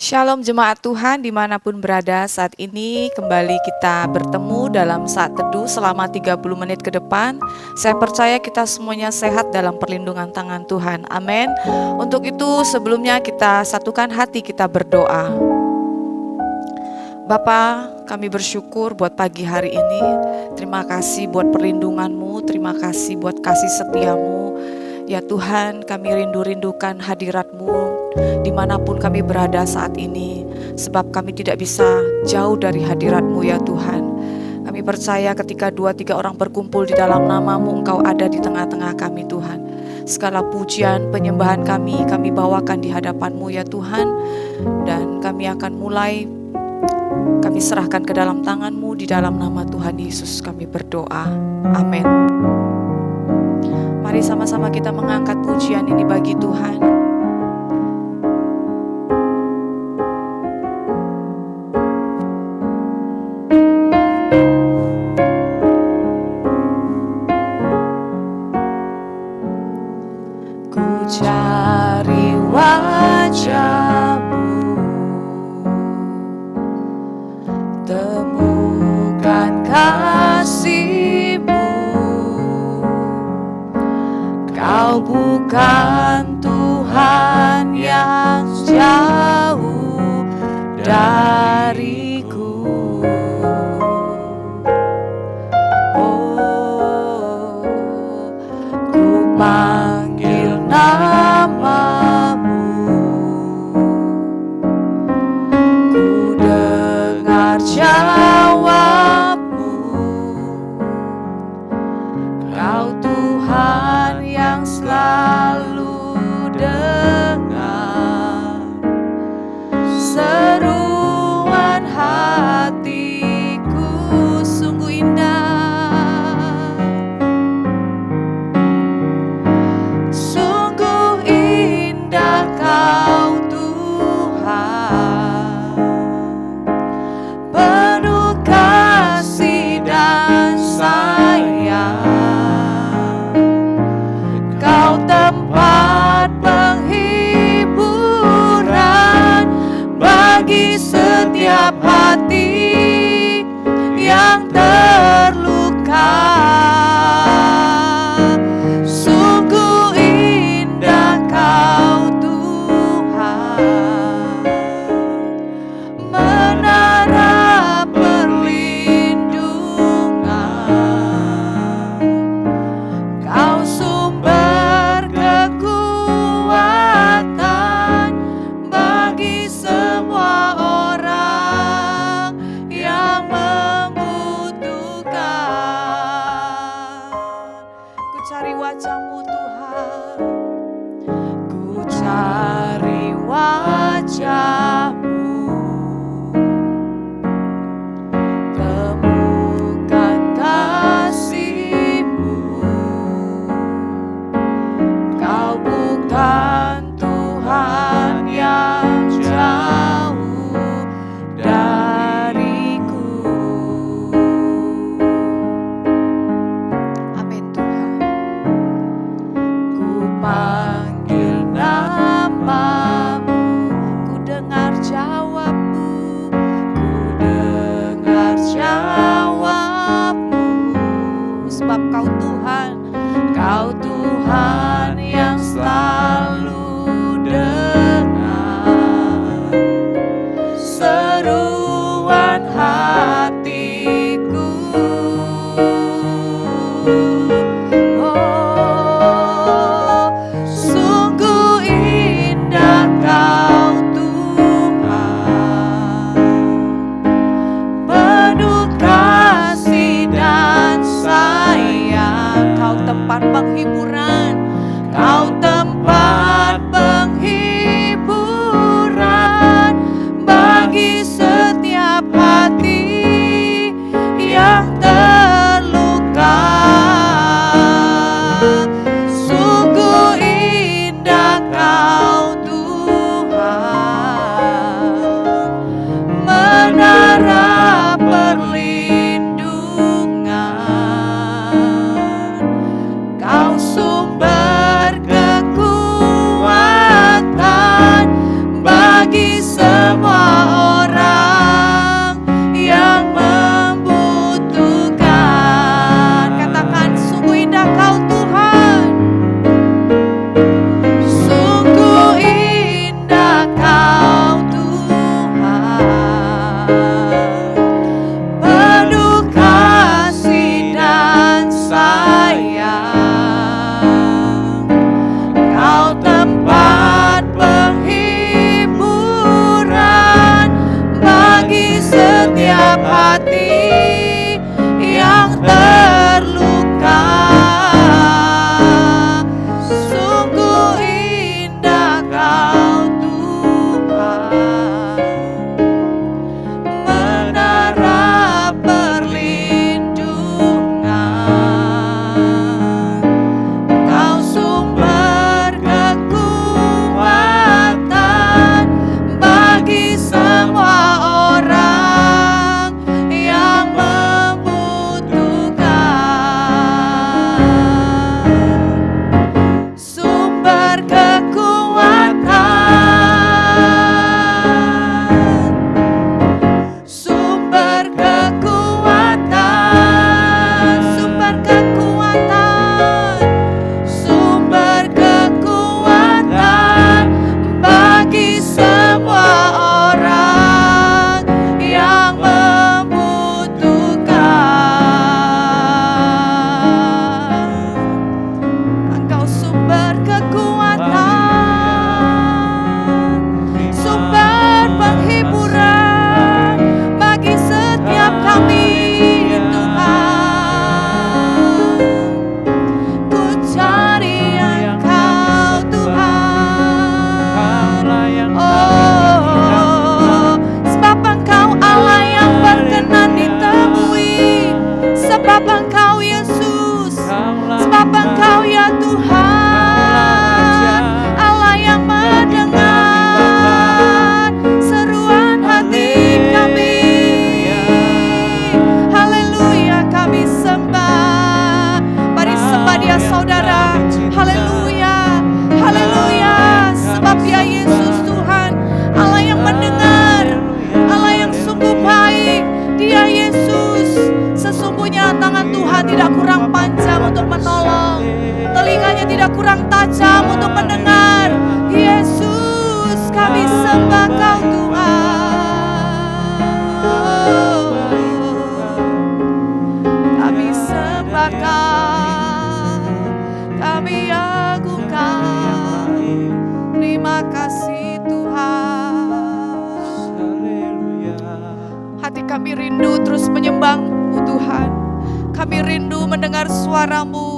Shalom jemaat Tuhan dimanapun berada saat ini, kembali kita bertemu dalam saat teduh selama 30 menit ke depan. Saya percaya kita semuanya sehat dalam perlindungan tangan Tuhan, amin. Untuk itu sebelumnya kita satukan hati, kita berdoa. Bapa, kami bersyukur buat pagi hari ini. Terima kasih buat perlindungan-Mu, terima kasih buat kasih setia-Mu. Ya Tuhan, kami rindu-rindukan hadirat-Mu dimanapun kami berada saat ini, sebab kami tidak bisa jauh dari hadirat-Mu ya Tuhan. Kami percaya ketika 2-3 orang berkumpul di dalam nama-Mu, Engkau ada di tengah-tengah kami Tuhan. Segala pujian, penyembahan kami bawakan di hadapan-Mu ya Tuhan. Dan kami akan mulai, kami serahkan ke dalam tangan-Mu, di dalam nama Tuhan Yesus kami berdoa, amin. Mari sama-sama kita mengangkat pujian ini bagi Tuhan. Ku cari wajah-Mu, temukan kasih-Mu. Kau bukan Tuhan yang jauh dariku. Oh, ku panggil nama-Mu, ku dengar jawab-Mu. Kau Tuhan yang selalu dengar seruan hatiku. Sungguh indah, sungguh indah Kau Tuhan, penuh kasih dan sayang. Kau tempat penghiburan bagi setiap hati yang terluka. Sungguh indah Kau Tuhan, menara perlindungan. Kau sumber kekuatan bagi semua orang bagi semua orang yang membutuhkan. Katakan, sungguh indah Kau Tuhan, sungguh indah Kau Tuhan, penuh kasih dan sayang. Kau tempat penghiburan bagi setiap hati yang terluka. Sungguh indah Kau Tuhan, menara perlindungan. Kau sumber kekuatan bagi semua orang yang membutuhkan. Sumber kekuatan, sumber kekuatan, sumber kekuatan, sumber kekuatan bagi semua orang yang membutuhkan. Engkau sumber kekuatan, sumber penghiburan bagi setiap kami, Tuhan. Ku cari Engkau, Tuhan. Oh, sebab Engkau Allah yang berkenan ditemui, sebab Engkau Yesus, sebab Engkau ya Tuhan, Allah yang mendengar seruan hati kami. Haleluya, kami sembah. Mari sembah Dia saudara. Haleluya, haleluya, sebab Dia Yesus Tuhan, Allah yang mendengar, Allah yang sungguh baik. Dia Yesus, sesungguhnya tangan Tuhan tidak kurang panjang untuk menolong, telinganya tidak kurang tajam untuk mendengar. Yesus, kami sembah Kau Tuhan, kami sembah Kau, kami agungkan. Terima kasih Tuhan. Hati kami rindu terus menyembah-Mu Tuhan. Kami rindu mendengar suara-Mu,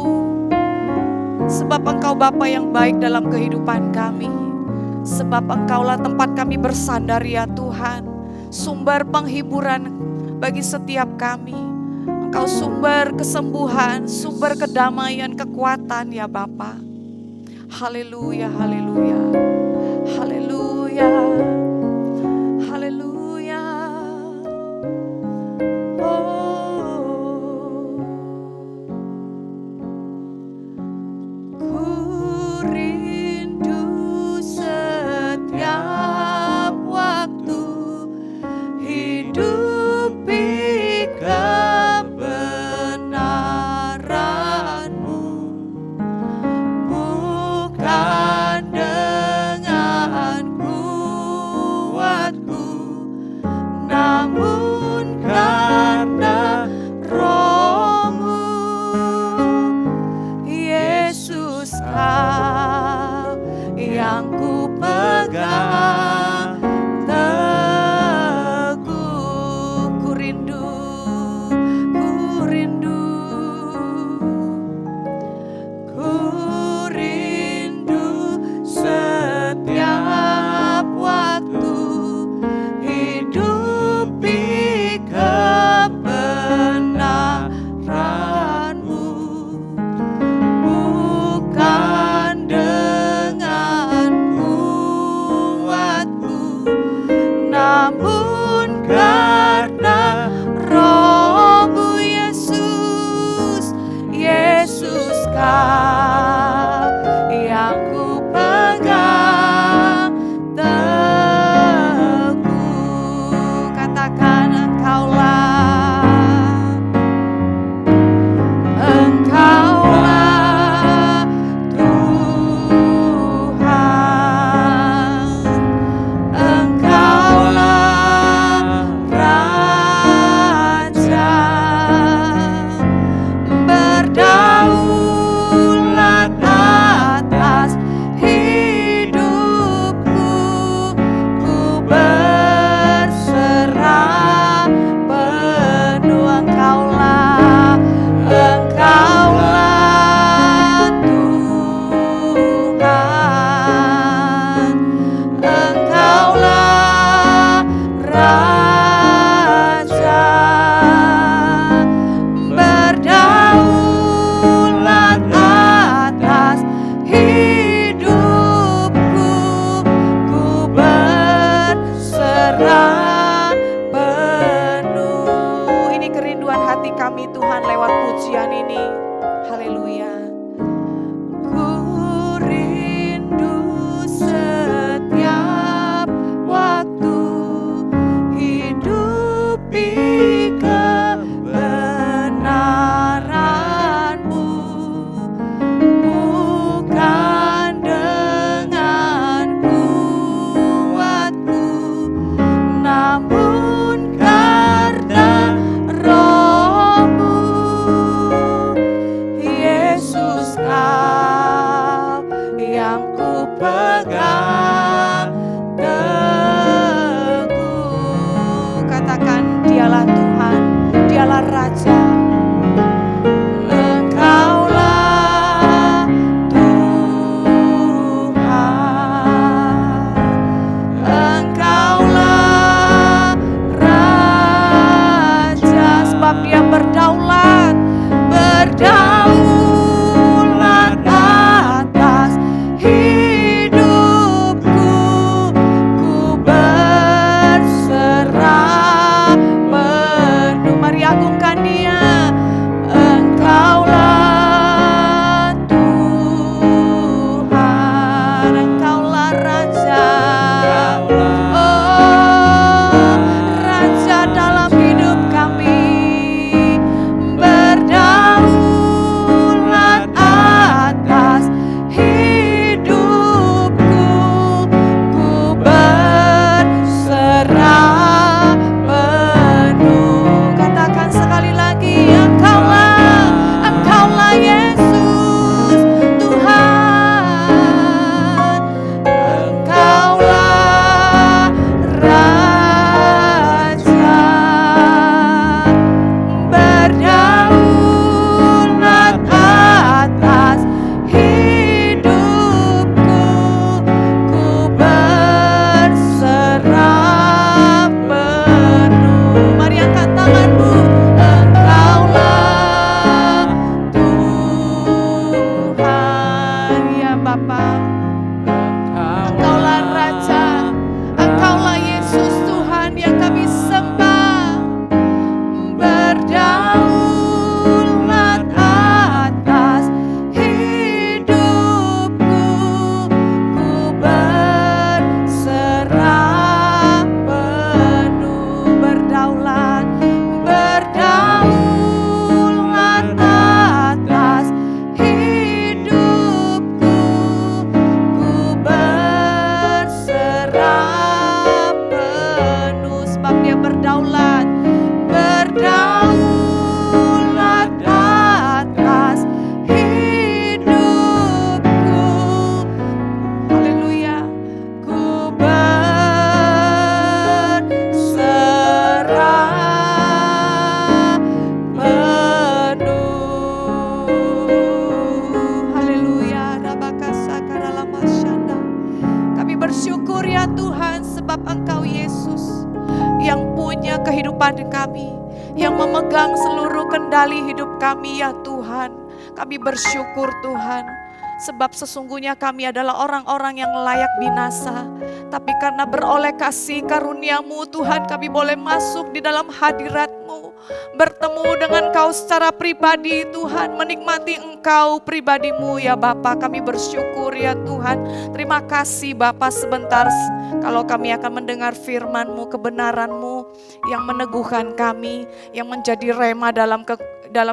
sebab Engkau Bapa yang baik dalam kehidupan kami. Sebab Engkaulah tempat kami bersandar ya Tuhan, sumber penghiburan bagi setiap kami. Engkau sumber kesembuhan, sumber kedamaian, kekuatan ya Bapa. Haleluya, haleluya, haleluya, haleluya. Oh, ku rindu setiap waktu hidupi kebenaran-Mu, bukan dengan ku Raja berdaulat atas hidupku, ku berserah penuh. Ini kerinduan hati kami Tuhan lewat pujian ini. Haleluya. Ku rindu setiap waktu hidupi kebenaran-Mu, bukan dengan kuatku, namun karena Roh-Mu. Yesus, Kau yang ku pegang teguh. Katakan, Dialah Tuhan, Dialah Raja. Engkaulah Tuhan, Engkaulah Raja, sebab Dia berdaulat, berdaulat atas hidupku, ku berserah penuh. Mari agungkan Dia. Engkaulah Tuhan, Engkaulah Raja. Oh, Raja dalam hidup kami, berdaulat atas hidupku, ku berserah penuh. Katakan sekali lagi, Engkaulah Yesus Tuhan, Engkaulah Raja berdaulat atas hidupku, ku berserah penuh. Mari angkat tanganmu. Engkaulah Tuhan, ya Bapa. Engkaulah Raja, Engkaulah Yesus Tuhan yang kami sembah, berdaulat atas hidupku, ku berserah penuh. Berdaulat, berdaulat atas hidupku, ku berserah penuh. Sebab Dia berdaulat, berdaulat atas hidupku. Haleluya. Ku berserah penuh. Haleluya. Rabakasakaralamashanda. Kami bersyukur ya Tuhan, sebab Engkau Yesus yang punya kehidupan kami, yang memegang seluruh kendali hidup kami ya Tuhan. Kami bersyukur Tuhan, sebab sesungguhnya kami adalah orang-orang yang layak binasa. Tapi karena beroleh kasih karunia-Mu Tuhan, kami boleh masuk di dalam hadirat-Mu, bertemu dengan Kau secara pribadi Tuhan, menikmati Engkau pribadi-Mu ya Bapa. Kami bersyukur ya Tuhan. Terima kasih Bapa. Sebentar kalau kami akan mendengar firman-Mu, kebenaran-Mu yang meneguhkan kami, yang menjadi rema dalam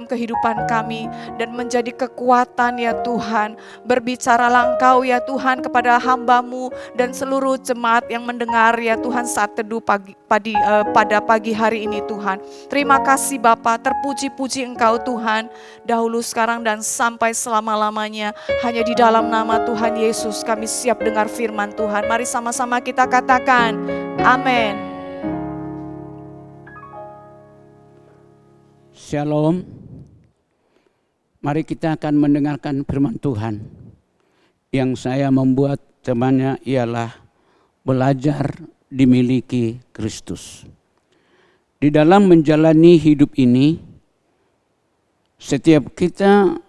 kehidupan kami dan menjadi kekuatan ya Tuhan. Berbicaralah Engkau ya Tuhan kepada hamba-Mu dan seluruh jemaat yang mendengar ya Tuhan saat teduh pada pagi hari ini Tuhan. Terima kasih Bapa, terpuji-puji Engkau Tuhan, dahulu sekarang dan sampai selama-lamanya. Hanya di dalam nama Tuhan Yesus kami siap dengar firman Tuhan. Mari sama-sama kita katakan amin. Shalom. Mari kita akan mendengarkan firman Tuhan. Yang saya membuat temannya ialah belajar dimiliki Kristus. Di dalam menjalani hidup ini, setiap kita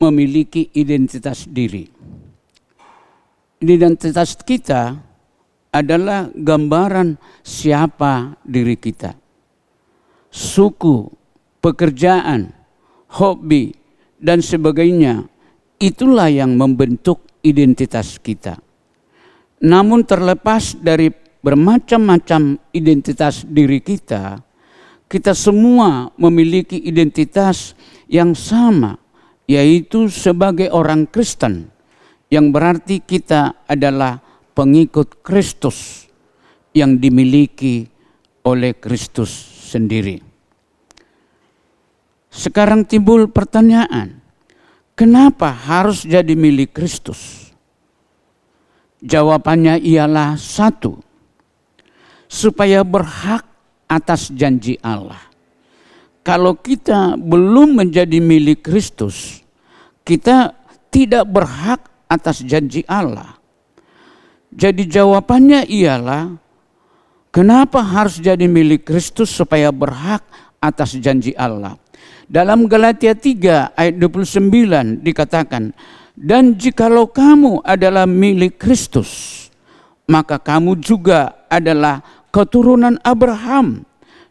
memiliki identitas diri. Identitas kita adalah gambaran siapa diri kita. Suku, pekerjaan, hobi, dan sebagainya, itulah yang membentuk identitas kita. Namun terlepas dari bermacam-macam identitas diri kita, kita semua memiliki identitas yang sama, yaitu sebagai orang Kristen, yang berarti kita adalah pengikut Kristus yang dimiliki oleh Kristus sendiri. Sekarang timbul pertanyaan, kenapa harus jadi milik Kristus? Jawabannya ialah satu, supaya berhak atas janji Allah. Kalau kita belum menjadi milik Kristus, kita tidak berhak atas janji Allah. Jadi jawabannya ialah, kenapa harus jadi milik Kristus supaya berhak atas janji Allah? Dalam Galatia 3 ayat 29 dikatakan, dan jikalau kamu adalah milik Kristus, maka kamu juga adalah keturunan Abraham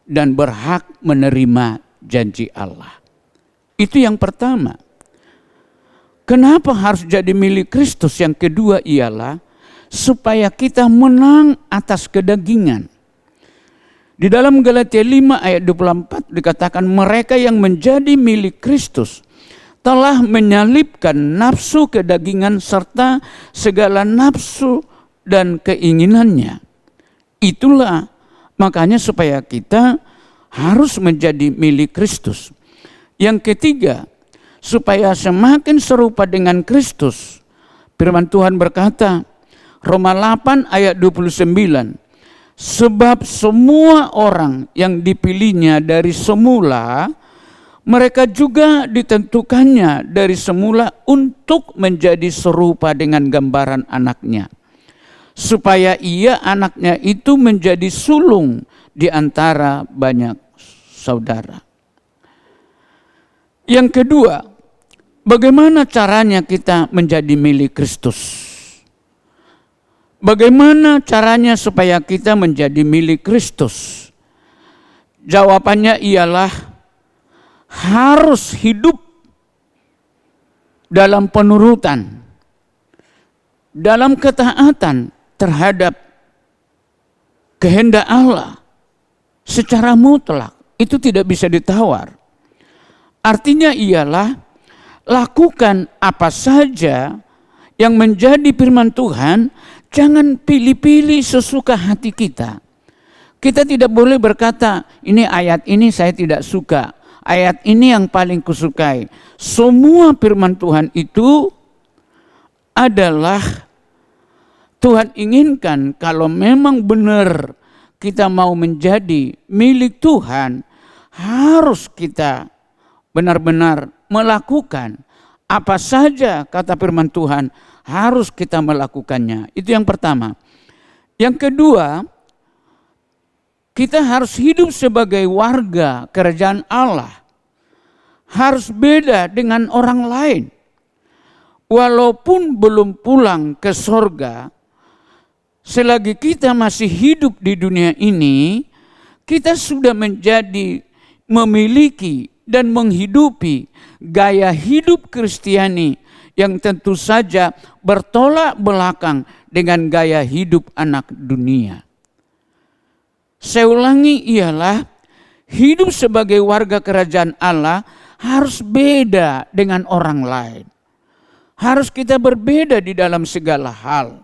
dan berhak menerima janji Allah. Itu yang pertama. Kenapa harus jadi milik Kristus? Yang kedua ialah supaya kita menang atas kedagingan. Di dalam Galatia 5 ayat 24 dikatakan, mereka yang menjadi milik Kristus telah menyalibkan nafsu kedagingan serta segala nafsu dan keinginannya. Itulah makanya supaya kita harus menjadi milik Kristus. Yang ketiga, supaya semakin serupa dengan Kristus. Firman Tuhan berkata, Roma 8 ayat 29, sebab semua orang yang dipilihnya dari semula, mereka juga ditentukannya dari semula untuk menjadi serupa dengan gambaran anaknya, supaya ia anaknya itu menjadi sulung di antara banyak saudara. Yang kedua, bagaimana caranya kita menjadi milik Kristus? Bagaimana caranya supaya kita menjadi milik Kristus? Jawabannya ialah harus hidup dalam penurutan, dalam ketaatan terhadap kehendak Allah secara mutlak. Itu tidak bisa ditawar. Artinya ialah lakukan apa saja yang menjadi firman Tuhan, jangan pilih-pilih sesuka hati kita. Kita tidak boleh berkata, ini ayat ini saya tidak suka, ayat ini yang paling kusukai. Semua firman Tuhan itu adalah Tuhan inginkan kalau memang benar kita mau menjadi milik Tuhan, harus kita benar-benar melakukan apa saja kata firman Tuhan, harus kita melakukannya. Itu yang pertama. Yang kedua, kita harus hidup sebagai warga kerajaan Allah. Harus beda dengan orang lain. Walaupun belum pulang ke sorga, selagi kita masih hidup di dunia ini, kita sudah memiliki dan menghidupi gaya hidup Kristiani yang tentu saja bertolak belakang dengan gaya hidup anak dunia. Saya ulangi, ialah hidup sebagai warga kerajaan Allah harus beda dengan orang lain. Harus kita berbeda di dalam segala hal.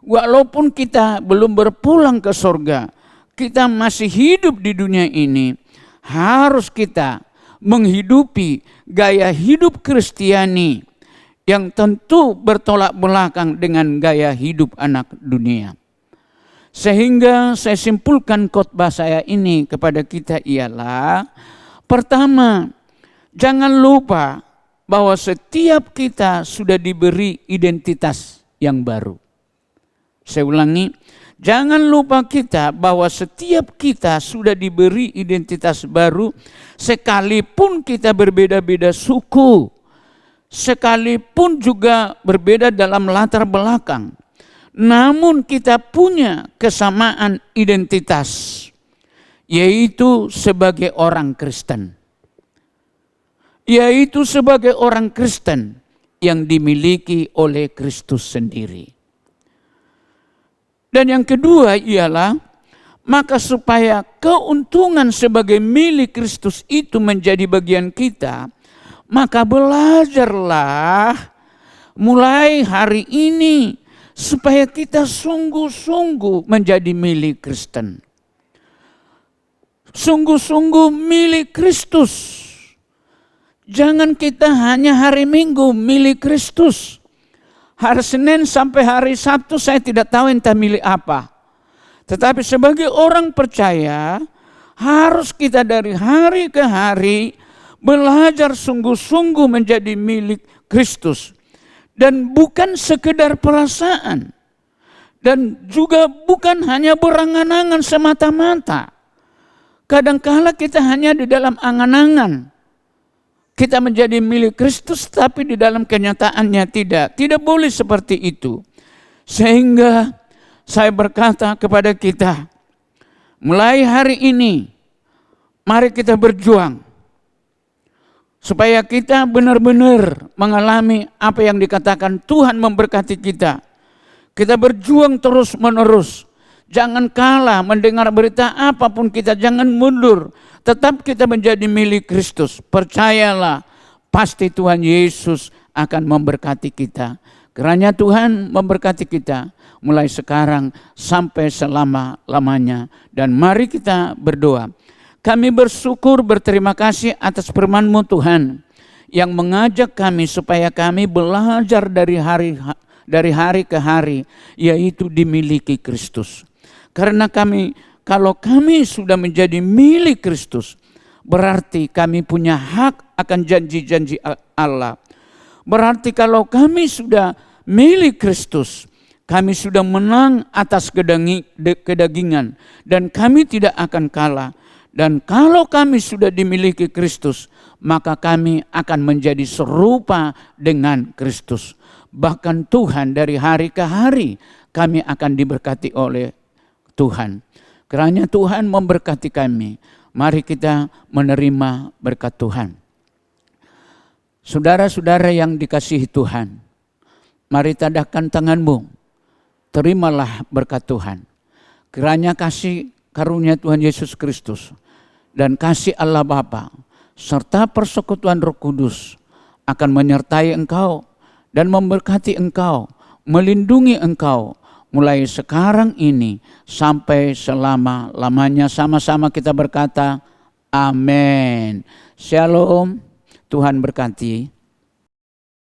Walaupun kita belum berpulang ke surga, kita masih hidup di dunia ini, harus kita menghidupi gaya hidup Kristiani yang tentu bertolak belakang dengan gaya hidup anak dunia. Sehingga saya simpulkan khotbah saya ini kepada kita ialah, pertama, jangan lupa bahwa setiap kita sudah diberi identitas yang baru. Saya ulangi, Jangan lupa kita bahwa setiap kita sudah diberi identitas baru, sekalipun kita berbeda-beda suku, sekalipun juga berbeda dalam latar belakang. Namun kita punya kesamaan identitas, yaitu sebagai orang Kristen. Yaitu sebagai orang Kristen yang dimiliki oleh Kristus sendiri. Dan yang kedua ialah, maka supaya keuntungan sebagai milik Kristus itu menjadi bagian kita, maka belajarlah mulai hari ini supaya kita sungguh-sungguh menjadi milik Kristen. Sungguh-sungguh milik Kristus. Jangan kita hanya hari Minggu milik Kristus. Hari Senin sampai hari Sabtu saya tidak tahu entah milik apa. Tetapi sebagai orang percaya, harus kita dari hari ke hari belajar sungguh-sungguh menjadi milik Kristus. Dan bukan sekedar perasaan. Dan juga bukan hanya berangan-angan semata-mata. Kadangkala kita hanya di dalam angan-angan. Kita menjadi milik Kristus, tapi di dalam kenyataannya tidak. Tidak boleh seperti itu. Sehingga saya berkata kepada kita, mulai hari ini, mari kita berjuang. Supaya kita benar-benar mengalami apa yang dikatakan Tuhan memberkati kita. Kita berjuang terus-menerus. Jangan kalah mendengar berita apapun kita, jangan mundur. Tetap kita menjadi milik Kristus. Percayalah, pasti Tuhan Yesus akan memberkati kita. Kiranya Tuhan memberkati kita mulai sekarang sampai selama-lamanya. Dan mari kita berdoa. Kami bersyukur, berterima kasih atas firman-Mu Tuhan, yang mengajak kami supaya kami belajar dari hari ke hari, yaitu dimiliki Kristus. Karena kalau kami sudah menjadi milik Kristus, berarti kami punya hak akan janji-janji Allah. Berarti kalau kami sudah milik Kristus, kami sudah menang atas kedagingan, dan kami tidak akan kalah. Dan kalau kami sudah dimiliki Kristus, maka kami akan menjadi serupa dengan Kristus. Bahkan Tuhan dari hari ke hari kami akan diberkati oleh Tuhan. Kiranya Tuhan memberkati kami. Mari kita menerima berkat Tuhan. Saudara-saudara yang dikasihi Tuhan, mari tadahkan tanganmu. Terimalah berkat Tuhan. Kiranya kasih karunia Tuhan Yesus Kristus dan kasih Allah Bapa serta persekutuan Roh Kudus akan menyertai engkau dan memberkati engkau, melindungi engkau mulai sekarang ini sampai selama-lamanya. Sama-sama kita berkata, amin. Shalom, Tuhan berkati.